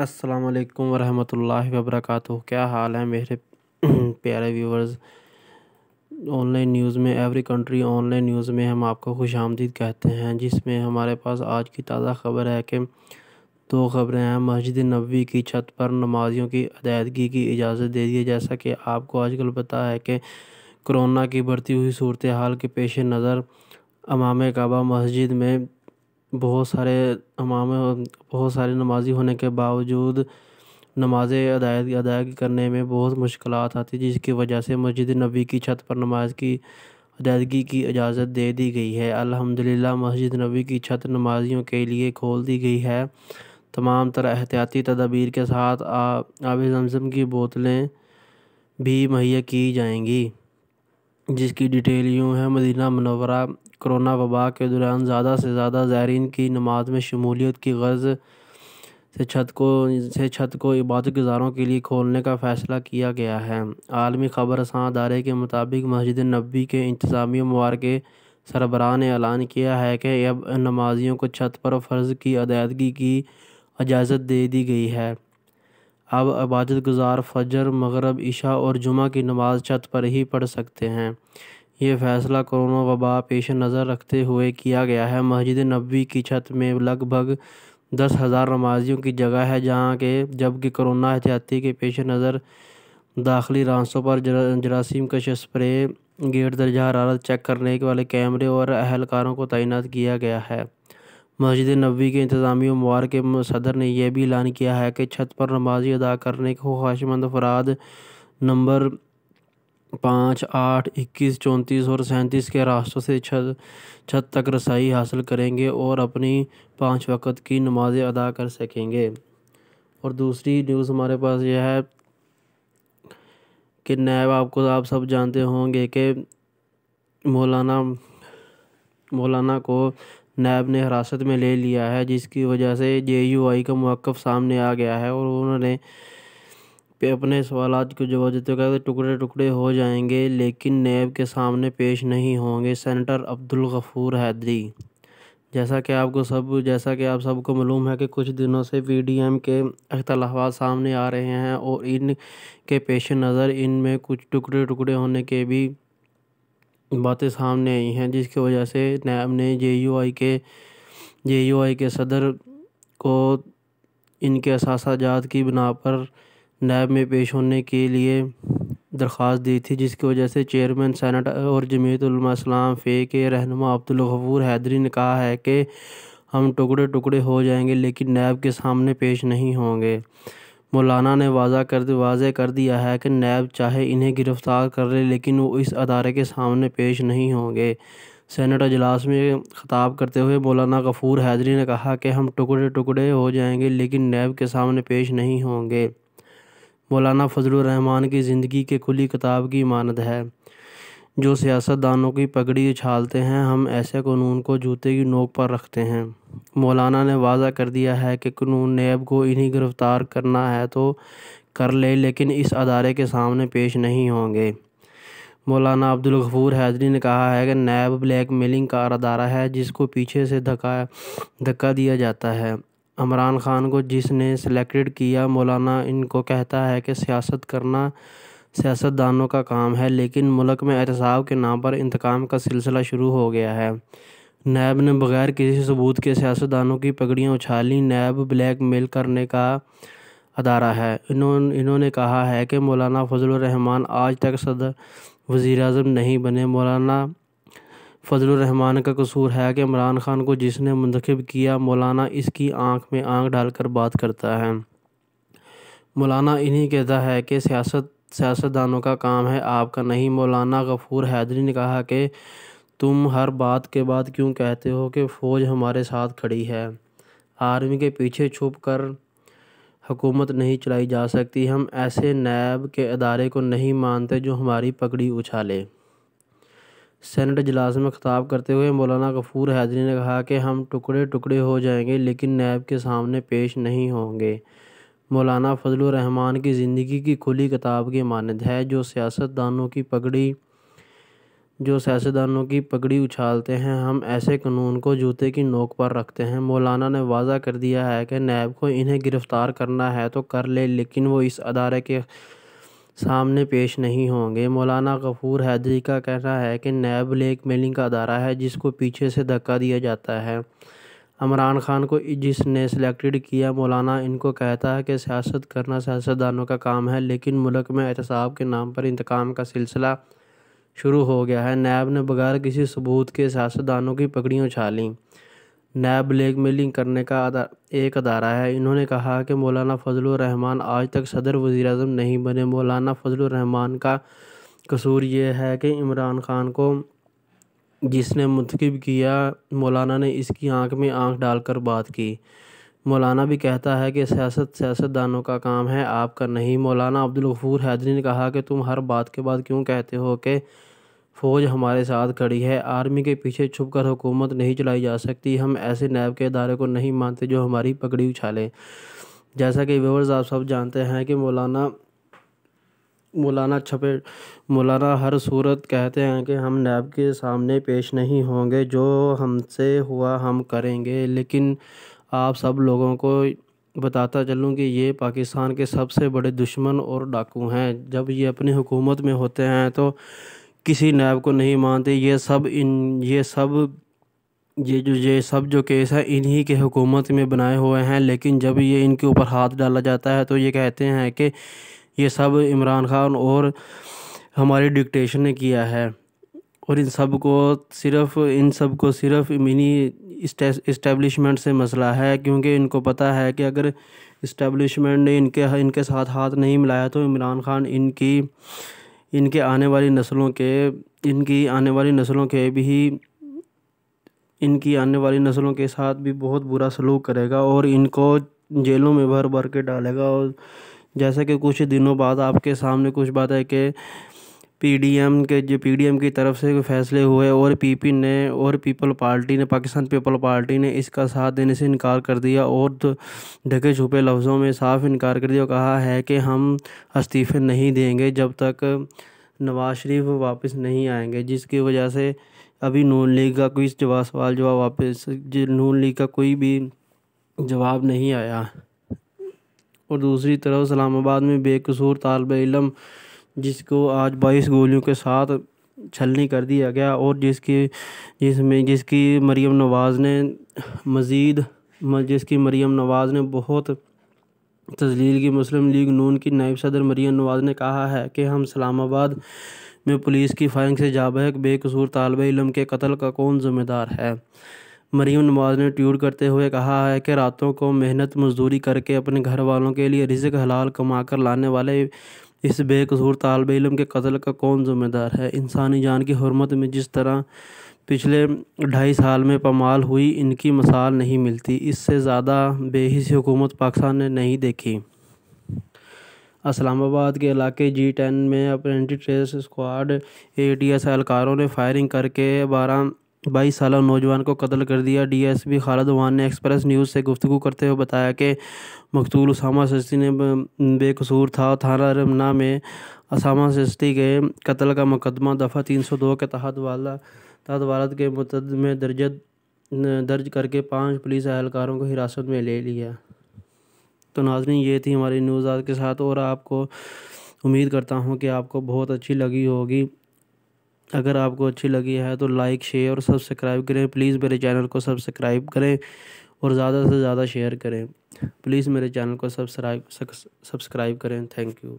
السلام علیکم ورحمۃ اللہ وبرکاتہ۔ کیا حال ہے میرے پیارے ویورز؟ آن لائن نیوز میں every country on line news میں ہم آپ کو خوش آمدید کہتے ہیں، جس میں ہمارے پاس آج کی تازہ خبر ہے کہ 2 خبریں ہیں۔ مسجد نبوی کی چھت پر نمازیوں کی علیحدگی کی اجازت دے دی۔ جیسا کہ آپ کو آج کل پتہ ہے کہ کرونا کی بڑھتی ہوئی صورتحال کے پیش نظر امام کعبہ مسجد میں بہت سارے نمازی ہونے کے باوجود نمازیں ادائیگی کرنے میں بہت مشکلات آتی، جس کی وجہ سے مسجد نبوی کی چھت پر نماز کی ادائیگی کی اجازت دے دی گئی ہے۔ الحمدللہ مسجد نبوی کی چھت نمازیوں کے لیے کھول دی گئی ہے۔ تمام تر احتیاطی تدابیر کے ساتھ آب زمزم کی بوتلیں بھی مہیا کی جائیں گی، جس کی ڈیٹیل یوں ہے۔ مدینہ منورہ کرونا وبا کے دوران زیادہ سے زیادہ زائرین کی نماز میں شمولیت کی غرض سے چھت کو عبادت گزاروں کے لیے کھولنے کا فیصلہ کیا گیا ہے۔ عالمی خبر رساں ادارے کے مطابق مسجد نبوی کے انتظامی امور کے سربراہ نے اعلان کیا ہے کہ اب نمازیوں کو چھت پر فرض کی ادائیگی کی اجازت دے دی گئی ہے۔ اب عبادت گزار فجر، مغرب، عشاء اور جمعہ کی نماز چھت پر ہی پڑھ سکتے ہیں۔ یہ فیصلہ کرونا وبا پیش نظر رکھتے ہوئے کیا گیا ہے۔ مسجد نبوی کی چھت میں لگ بھگ 10,000 نمازیوں کی جگہ ہے، جبکہ کرونا احتیاطی کے پیش نظر داخلی راستوں پر جراثیم کش اسپرے، گیٹ درجہ حرارت چیک کرنے والے کیمرے اور اہلکاروں کو تعینات کیا گیا ہے۔ مسجد نبوی کے انتظامی امور کے صدر نے یہ بھی اعلان کیا ہے کہ چھت پر نماز ادا کرنے کے خواہشمند افراد نمبر 5، 8، 21، 34 اور 37 کے راستوں سے چھت تک رسائی حاصل کریں گے اور اپنی 5 وقت کی نمازیں ادا کر سکیں گے۔ اور دوسری نیوز ہمارے پاس یہ ہے کہ نیب، آپ سب جانتے ہوں گے کہ مولانا کو نیب نے حراست میں لے لیا ہے، جس کی وجہ سے JUI کا موقف سامنے آ گیا ہے اور انہوں نے اپنے سوالات کو جواب دیتے ہوئے ٹکڑے ٹکڑے ہو جائیں گے لیکن نیب کے سامنے پیش نہیں ہوں گے۔ سینیٹر عبدالغفور حیدری، جیسا کہ آپ سب کو معلوم ہے کہ کچھ دنوں سے PDM کے اختلافات سامنے آ رہے ہیں اور ان کے پیش نظر ان میں کچھ ٹکڑے ٹکڑے ہونے کے بھی باتیں سامنے آئی ہیں، جس کی وجہ سے نیب نے JUI کے صدر کو ان کے اثاثہ جات کی بنا پر نیب میں پیش ہونے کے لیے درخواست دی تھی، جس کی وجہ سے چیئرمین سینٹ اور جمعیت علماء اسلام فے کے رہنما عبدالغفور حیدری نے کہا ہے کہ ہم ٹکڑے ٹکڑے ہو جائیں گے لیکن نیب کے سامنے پیش نہیں ہوں گے۔ مولانا نے واضح کر دیا ہے کہ نیب چاہے انہیں گرفتار کر لے لیکن وہ اس ادارے کے سامنے پیش نہیں ہوں گے۔ سینٹ اجلاس میں خطاب کرتے ہوئے مولانا غفور حیدری نے کہا کہ ہم ٹکڑے ٹکڑے ہو جائیں گے لیکن نیب کے سامنے پیش نہیں ہوں گے۔ مولانا فضل الرحمان کی زندگی کے کھلی کتاب کی مانند ہے، جو سیاست دانوں کی پگڑی اچھالتے ہیں، ہم ایسے قانون کو جوتے کی نوک پر رکھتے ہیں۔ مولانا نے واضح کر دیا ہے کہ قانون نیب کو انہیں گرفتار کرنا ہے تو کر لے لیکن اس ادارے کے سامنے پیش نہیں ہوں گے۔ مولانا عبدالغفور حیدری نے کہا ہے کہ نیب بلیک میلنگ کا ادارہ ہے جس کو پیچھے سے دھکا دیا جاتا ہے۔ عمران خان کو جس نے سلیکٹ کیا، مولانا ان کو کہتا ہے کہ سیاست کرنا سیاست دانوں کا کام ہے لیکن ملک میں احتساب کے نام پر انتقام کا سلسلہ شروع ہو گیا ہے۔ نیب نے بغیر کسی ثبوت کے سیاست دانوں کی پگڑیاں اچھالیں۔ نیب بلیک میل کرنے کا ادارہ ہے۔ انہوں نے کہا ہے کہ مولانا فضل الرحمان آج تک وزیر اعظم نہیں بنے۔ مولانا فضل الرحمان کا قصور ہے کہ عمران خان کو جس نے منتخب کیا، مولانا اس کی آنکھ میں آنکھ ڈال کر بات کرتا ہے۔ مولانا انہیں کہتا ہے کہ سیاست دانوں کا کام ہے، آپ کا نہیں۔ مولانا غفور حیدری نے کہا کہ تم ہر بات کے بعد کیوں کہتے ہو کہ فوج ہمارے ساتھ کھڑی ہے؟ آرمی کے پیچھے چھپ کر حکومت نہیں چلائی جا سکتی۔ ہم ایسے نیب کے ادارے کو نہیں مانتے جو ہماری پگڑی اچھالے۔ سینٹ اجلاس میں خطاب کرتے ہوئے مولانا غفور حیدری نے کہا کہ ہم ٹکڑے ٹکڑے ہو جائیں گے لیکن نیب کے سامنے پیش نہیں ہوں گے۔ مولانا فضل الرحمان کی زندگی کی کھلی کتاب کی مانند ہے، جو سیاست دانوں کی پگڑی جو سیاستدانوں کی پگڑی اچھالتے ہیں، ہم ایسے قانون کو جوتے کی نوک پر رکھتے ہیں۔ مولانا نے واضح کر دیا ہے کہ نیب کو انہیں گرفتار کرنا ہے تو کر لے، لیکن وہ اس ادارے کے سامنے پیش نہیں ہوں گے۔ مولانا غفور حیدری کا کہنا ہے کہ نیب بلیک میلنگ کا ادارہ ہے جس کو پیچھے سے دھکا دیا جاتا ہے۔ عمران خان کو جس نے سلیکٹڈ کیا، مولانا ان کو کہتا ہے کہ سیاست کرنا سیاستدانوں کا کام ہے، لیکن ملک میں احتساب کے نام پر انتقام کا سلسلہ شروع ہو گیا ہے۔ نیب نے بغیر کسی ثبوت کے سیاستدانوں کی پگڑیاں اچھالیں۔ نیب بلیک میلنگ کرنے کا ایک ادارہ ہے۔ انہوں نے کہا کہ مولانا فضل الرحمان آج تک صدر وزیر اعظم نہیں بنے۔ مولانا فضل الرحمان کا قصور یہ ہے کہ عمران خان کو جس نے منتخب کیا، مولانا نے اس کی آنکھ میں آنکھ ڈال کر بات کی۔ مولانا بھی کہتا ہے کہ سیاست سیاستدانوں کا کام ہے، آپ کا نہیں۔ مولانا عبدالغفور حیدری نے کہا کہ تم ہر بات کے بعد کیوں کہتے ہو کہ فوج ہمارے ساتھ کھڑی ہے؟ آرمی کے پیچھے چھپ کر حکومت نہیں چلائی جا سکتی۔ ہم ایسے نیب کے ادارے کو نہیں مانتے جو ہماری پگڑی اچھالے۔ جیسا کہ ویورز آپ سب جانتے ہیں کہ مولانا ہر صورت کہتے ہیں کہ ہم نیب کے سامنے پیش نہیں ہوں گے، جو ہم سے ہوا ہم کریں گے۔ لیکن آپ سب لوگوں کو بتاتا چلوں کہ یہ پاکستان کے سب سے بڑے دشمن اور ڈاکو ہیں۔ جب یہ اپنی حکومت میں ہوتے ہیں تو کسی نیب کو نہیں مانتے۔ یہ سب جو کیس ہیں انہی کے حکومت میں بنائے ہوئے ہیں، لیکن جب یہ ان کے اوپر ہاتھ ڈالا جاتا ہے تو یہ کہتے ہیں کہ یہ سب عمران خان اور ہماری ڈکٹیشن نے کیا ہے، اور ان سب کو صرف منی اسٹیبلشمنٹ سے مسئلہ ہے، کیونکہ ان کو پتہ ہے کہ اگر اسٹیبلشمنٹ نے ان کے ساتھ ہاتھ نہیں ملایا تو عمران خان ان کی آنے والی نسلوں کے ساتھ بھی بہت برا سلوک کرے گا اور ان کو جیلوں میں بھر کے ڈالے گا۔ اور جیسا کہ کچھ دنوں بعد آپ کے سامنے کچھ بات ہے کہ پی ڈی ایم کی طرف سے فیصلے ہوئے اور پاکستان پیپل پارٹی نے اس کا ساتھ دینے سے انکار کر دیا اور ڈھکے چھپے لفظوں میں صاف انکار کر دیا اور کہا ہے کہ ہم استعفے نہیں دیں گے جب تک نواز شریف واپس نہیں آئیں گے، جس کی وجہ سے ابھی نون لیگ کا کوئی بھی جواب نہیں آیا۔ اور دوسری طرف اسلام آباد میں بے قصور طالب علم جس کو آج 22 گولیوں کے ساتھ چھلنی کر دیا گیا اور جس کی مریم نواز نے بہت تذلیل کی۔ مسلم لیگ نون کی نائب صدر مریم نواز نے کہا ہے کہ ہم اسلام آباد میں پولیس کی فائرنگ سے جاں بحق بے قصور طالب علم کے قتل کا کون ذمہ دار ہے؟ مریم نواز نے ٹویٹ کرتے ہوئے کہا ہے کہ راتوں کو محنت مزدوری کر کے اپنے گھر والوں کے لیے رزق حلال کما کر لانے والے اس بے قصور طالب علم کے قتل کا کون ذمہ دار ہے؟ انسانی جان کی حرمت میں جس طرح پچھلے 2.5 سال میں پامال ہوئی، ان کی مثال نہیں ملتی۔ اس سے زیادہ بے حسی حکومت پاکستان نے نہیں دیکھی۔ اسلام آباد کے علاقے G10 میں اپرینٹی ٹریس اسکواڈ ATS اہلکاروں نے فائرنگ کر کے 22 سالہ نوجوان کو قتل کر دیا۔ DSP خالد وان نے ایکسپریس نیوز سے گفتگو کرتے ہوئے بتایا کہ مقتول اسامہ چشتی نے بے قصور تھا۔ تھانہ رمنا میں اسامہ چشتی کے قتل کا مقدمہ دفعہ 302 کے تحت والد کے متعدد میں درج کر کے 5 پولیس اہلکاروں کو حراست میں لے لیا۔ تو ناظرین، یہ تھی ہماری نیوز آج کے ساتھ، اور آپ کو امید کرتا ہوں کہ آپ کو بہت اچھی لگی ہوگی۔ اگر آپ کو اچھی لگی ہے تو لائک، شیئر اور سبسکرائب کریں۔ پلیز میرے چینل کو سبسکرائب کریں اور زیادہ سے زیادہ شیئر کریں۔ پلیز میرے چینل کو سبسکرائب کریں۔ Thank you.